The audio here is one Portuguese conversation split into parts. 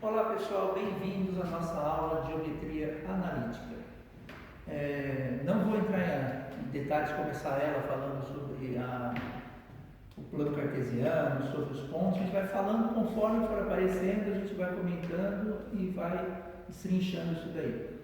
Olá pessoal, bem-vindos à nossa aula de geometria analítica. Não vou entrar em detalhes, começar ela falando sobre o plano cartesiano, sobre os pontos. A gente vai falando conforme for aparecendo, a gente vai comentando e vai destrinchando isso daí.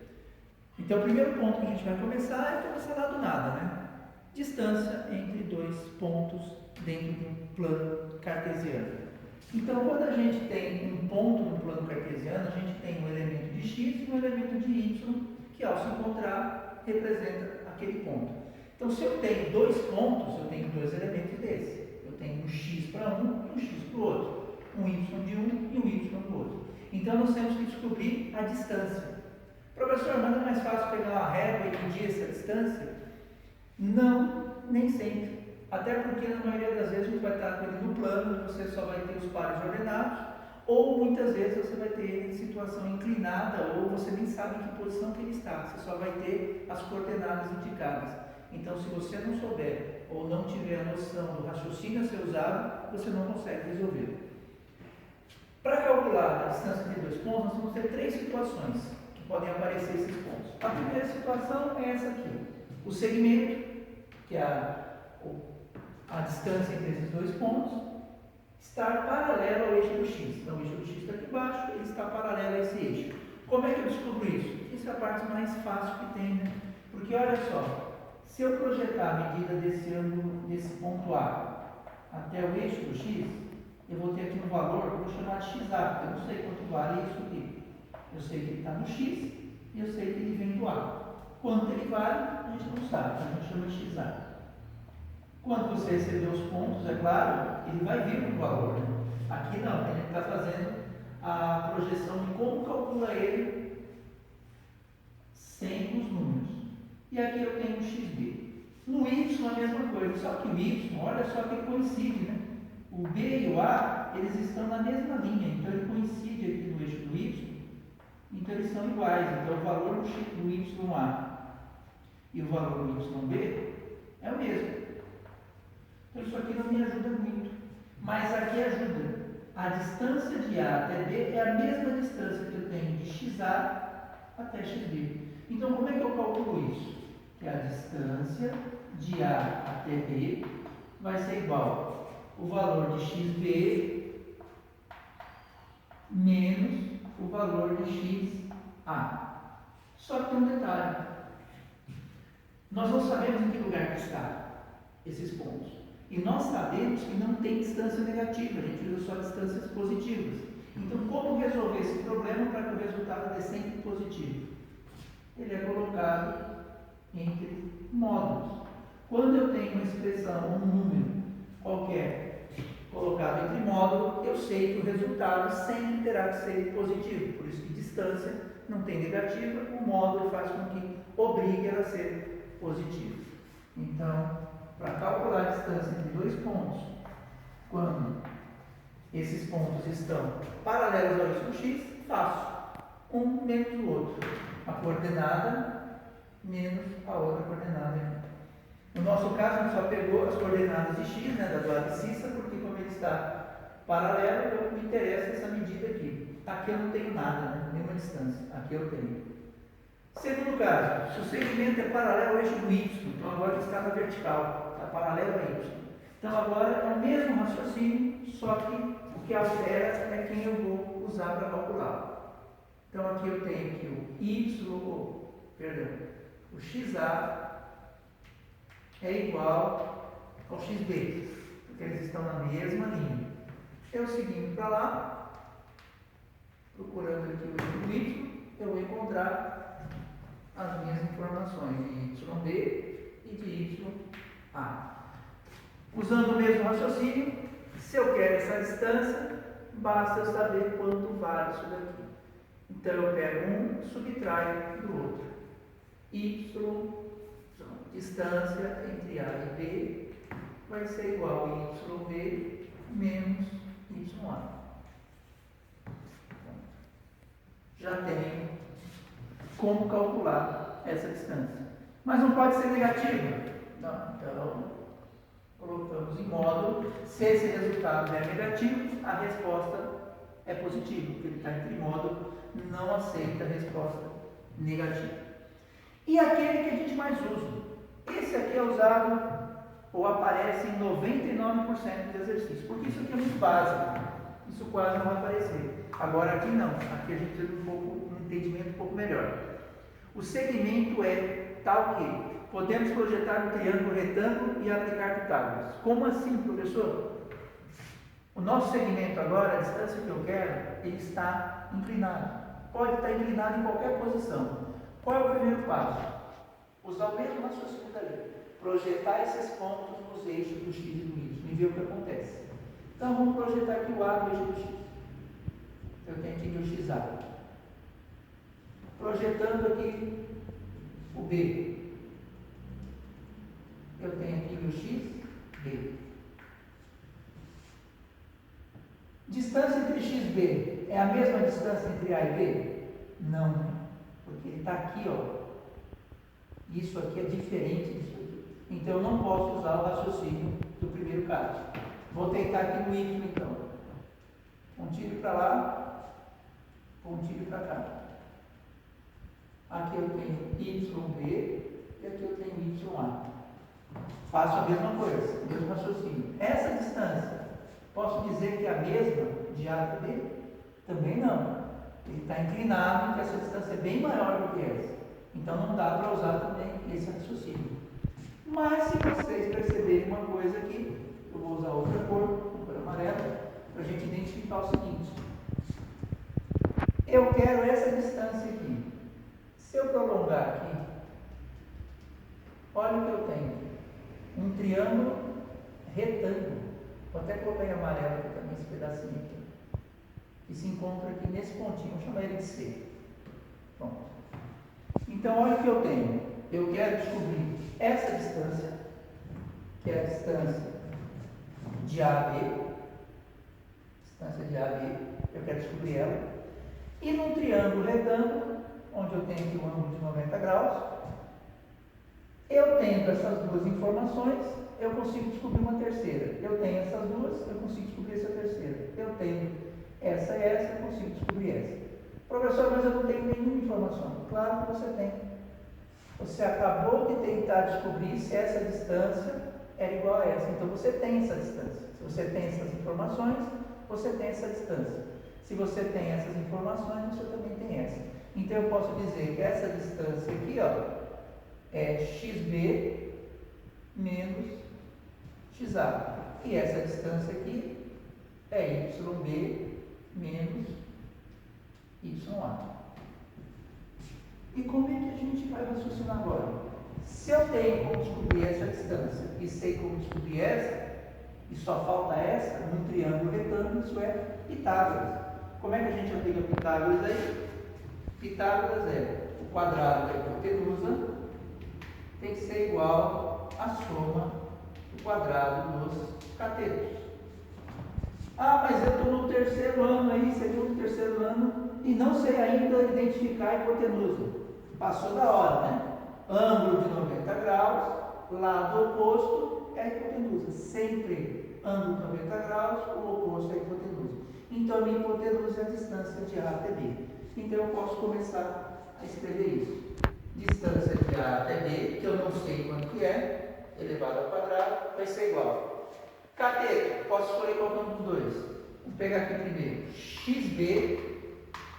Então o primeiro ponto que a gente vai começar é começar lá do nada, né? Distância entre dois pontos dentro de um plano cartesiano. Então, quando a gente tem um ponto no plano cartesiano, a gente tem um elemento de x e um elemento de y, que ao se encontrar, representa aquele ponto. Então, se eu tenho dois pontos, eu tenho dois elementos desses. Eu tenho um x para um e um x para o outro. Um y de um e um y do outro. Então, nós temos que descobrir a distância. Professor, não é mais fácil pegar uma régua e medir essa distância? Não, nem sempre. Até porque na maioria das vezes a gente vai estar com ele no plano, você só vai ter os pares ordenados, ou muitas vezes você vai ter ele em situação inclinada, ou você nem sabe em que posição que ele está, você só vai ter as coordenadas indicadas. Então, se você não souber ou não tiver a noção do raciocínio a ser usado, você não consegue resolver. Para calcular a distância entre dois pontos, nós vamos ter três situações que podem aparecer esses pontos. A primeira situação é essa aqui, o segmento, que é a distância entre esses dois pontos, estar paralelo ao eixo do x. Então, o eixo do x está aqui embaixo, ele está paralelo a esse eixo. Como é que eu descubro isso? Isso é a parte mais fácil que tem, né? Porque olha só, se eu projetar a medida desse ângulo, desse ponto A até o eixo do x, eu vou ter aqui um valor que eu vou chamar de xa, porque eu não sei quanto vale isso aqui. Eu sei que ele está no x e eu sei que ele vem do A. Quanto ele vale, a gente não sabe, então a gente chama de xa. Quando você receber os pontos, é claro, ele vai vir com o valor. Né? Aqui não, a gente está fazendo a projeção de como calcula ele sem os números. E aqui eu tenho um xb. No y a mesma coisa, só que o y, olha só que coincide, né? O b e o a, eles estão na mesma linha, então ele coincide aqui no eixo do y, então eles são iguais. Então o valor do y-a e o valor do y-b é o mesmo. Então isso aqui não me ajuda muito, mas aqui ajuda. A distância de A até B é a mesma distância que eu tenho de XA até XB. Então como é que eu calculo isso? Que a distância de A até B vai ser igual o valor de XB menos o valor de XA. Só que tem um detalhe. Nós não sabemos em que lugar que está esses pontos. E nós sabemos que não tem distância negativa, a gente usa só distâncias positivas. Então, como resolver esse problema para que o resultado dê sempre positivo? Ele é colocado entre módulos. Quando eu tenho uma expressão, um número qualquer, colocado entre módulo, eu sei que o resultado sempre terá que ser positivo. Por isso que distância não tem negativa, o módulo faz com que obrigue ela a ser positiva. Então, para calcular a distância entre dois pontos, quando esses pontos estão paralelos ao eixo do x, faço um menos o outro. A coordenada menos a outra coordenada. No nosso caso, a gente só pegou as coordenadas de x, né, da do abscissa, porque como ele está paralelo, eu me interessa essa medida aqui. Aqui eu não tenho nada, né, nenhuma distância. Aqui eu tenho. Segundo caso, se o segmento é paralelo ao eixo do y, então agora ele está na vertical, está paralelo a y. Então agora é o mesmo raciocínio, só que o que altera é quem eu vou usar para calcular. Então aqui eu tenho que o xa é igual ao xb, porque eles estão na mesma linha. Eu seguindo para lá, procurando aqui o eixo do y, eu vou encontrar as minhas informações de YB e de YA. Usando o mesmo raciocínio, se eu quero essa distância, basta eu saber quanto vale isso daqui. Então eu pego um, subtraio do outro. Y, distância entre A e B, vai ser igual a YB menos YA. Já tenho como calcular essa distância. Mas não pode ser negativa. Não, então, colocamos em módulo. Se esse resultado é negativo, a resposta é positivo, porque ele está em trimódulo, não aceita a resposta negativa. E aquele que a gente mais usa, esse aqui é usado ou aparece em 99% dos exercícios, porque isso aqui é muito básico, isso quase não vai aparecer. Agora aqui não, aqui a gente tem um entendimento um pouco melhor. O segmento é tal que podemos projetar um triângulo retângulo e aplicar Pitágoras. Como assim, professor? O nosso segmento agora, a distância que eu quero, ele está inclinado. Pode estar inclinado em qualquer posição. Qual é o primeiro passo? Usar o mesmo raciocínio dali. Projetar esses pontos nos eixos do x e do y e ver o que acontece. Então vamos projetar aqui o A no eixo do x. Eu tenho aqui meu XA. Projetando aqui o B. Eu tenho aqui meu XB. Distância entre x e b é a mesma distância entre A e B? Não, porque ele está aqui, ó. Isso aqui é diferente disso aqui. Então eu não posso usar o raciocínio do primeiro caso. Vou tentar aqui no Y então. Pontilho para lá, pontilho para cá. Aqui eu tenho YB e aqui eu tenho YA. Faço a mesma coisa, mesmo raciocínio. Essa distância, posso dizer que é a mesma de A até B? Também não. Ele está inclinado, que essa distância é bem maior do que essa. Então não dá para usar também esse raciocínio. Mas se vocês perceberem uma coisa aqui, eu vou usar outra cor amarela, para a gente identificar o seguinte. Eu quero essa distância aqui. Se eu prolongar aqui, olha o que eu tenho. Um triângulo retângulo. Vou até colocar em amarelo aqui também esse pedacinho aqui. Que se encontra aqui nesse pontinho. Vou chamar ele de C. Pronto. Então, olha o que eu tenho. Eu quero descobrir essa distância, que é a distância de A a B. Distância de A a B. Eu quero descobrir ela. E num triângulo retângulo, onde eu tenho aqui um ângulo de 90 graus, eu tendo essas duas informações, eu consigo descobrir uma terceira. Eu tenho essas duas, eu consigo descobrir essa terceira. Eu tenho essa e essa, eu consigo descobrir essa. Professor, mas eu não tenho nenhuma informação. Claro que você tem. Você acabou de tentar descobrir se essa distância era igual a essa. Então você tem essa distância. Se você tem essas informações, você tem essa distância. Se você tem essas informações, você também tem essa. Então eu posso dizer que essa distância aqui, ó, é XB menos XA. E essa distância aqui é YB menos YA. E como é que a gente vai raciocinar agora? Se eu tenho como descobrir essa distância e sei como descobrir essa, e só falta essa, num triângulo retângulo, isso é Pitágoras. Como é que a gente aplica Pitágoras aí? Pitágoras é o quadrado da hipotenusa tem que ser igual à soma do quadrado dos catetos. Ah, mas eu estou no terceiro ano aí, segundo, terceiro ano, e não sei ainda identificar a hipotenusa. Passou da hora, né? Ângulo de 90 graus, lado oposto é a hipotenusa. Sempre ângulo de 90 graus, o oposto é a hipotenusa. Então a minha hipotenusa é a distância de A até B. Então eu posso começar a escrever isso. Distância de A até B, que eu não sei quanto que é, elevado ao quadrado, vai ser igual. Cateto, posso escolher qual é um dos dois. Vamos pegar aqui primeiro. XB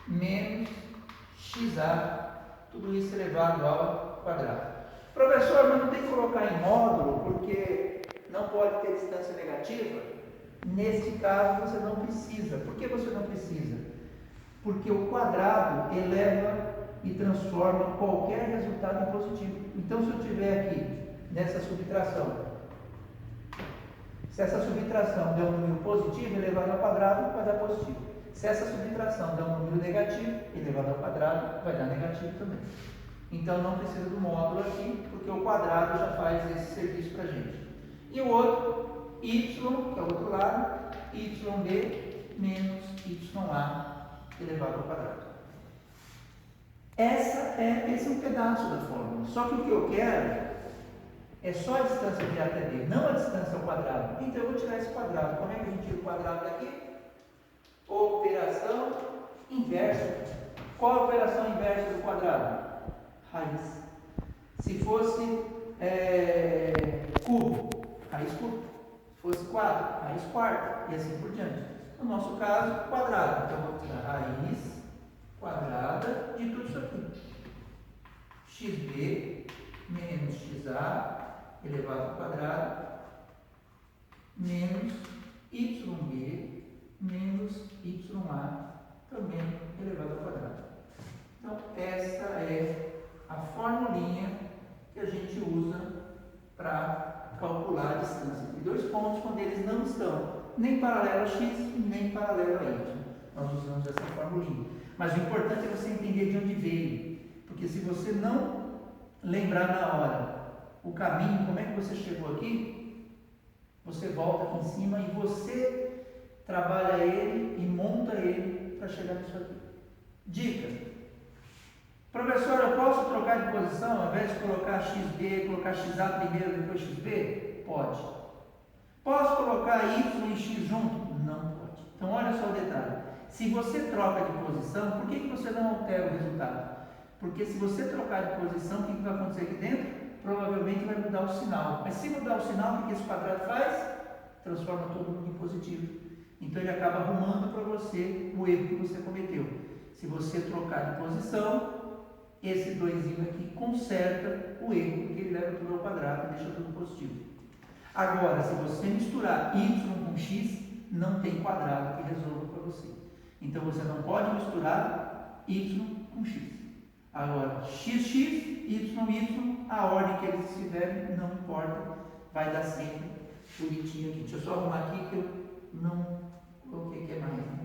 menos XA, tudo isso elevado ao quadrado. Professor, mas não tem que colocar em módulo, porque não pode ter distância negativa? Neste caso, você não precisa. Por que você não precisa? Porque o quadrado eleva e transforma qualquer resultado em positivo. Então, se eu tiver aqui, nessa subtração, se essa subtração der um número positivo, elevado ao quadrado, vai dar positivo. Se essa subtração der um número negativo, elevado ao quadrado, vai dar negativo também. Então, não precisa do módulo aqui, porque o quadrado já faz esse serviço para a gente. E o outro, y, que é o outro lado, yb menos ya elevado ao quadrado. Esse é um pedaço da fórmula. Só que o que eu quero é só a distância de A até B, não a distância ao quadrado. Então eu vou tirar esse quadrado. Como é que a gente tira o quadrado daqui? Operação inversa. Qual a operação inversa do quadrado? Raiz. Se fosse cubo, raiz cubo. Se fosse quadro, raiz quarta, e assim por diante. No nosso caso, quadrado. Então, vou tirar raiz quadrada de tudo isso aqui. xb menos xa elevado ao quadrado menos yb menos ya também elevado ao quadrado. Então, essa é a formulinha que a gente usa para calcular a distância entre dois pontos quando eles não estão nem paralelo a x nem paralelo a y. Nós usamos essa formulinha. Mas o importante é você entender de onde veio, porque se você não lembrar na hora o caminho, como é que você chegou aqui, você volta aqui em cima e você trabalha ele e monta ele para chegar nisso aqui. Dica: professor, eu posso trocar de posição ao invés de colocar xb, colocar xa primeiro e depois xb? Pode. Posso colocar y e x junto? Não pode. Então olha só o detalhe. Se você troca de posição, por que você não altera o resultado? Porque se você trocar de posição, o que vai acontecer aqui dentro? Provavelmente vai mudar o sinal. Mas se mudar o sinal, o que esse quadrado faz? Transforma todo mundo em positivo. Então ele acaba arrumando para você o erro que você cometeu. Se você trocar de posição, esse 2 aqui conserta o erro, porque ele leva tudo ao quadrado e deixa tudo positivo. Agora, se você misturar y com x, não tem quadrado que resolva para você. Então você não pode misturar y com x. Agora, xx, y, a ordem que eles estiverem, não importa, vai dar sempre bonitinho aqui. Deixa eu só arrumar aqui que eu não coloquei que é mais.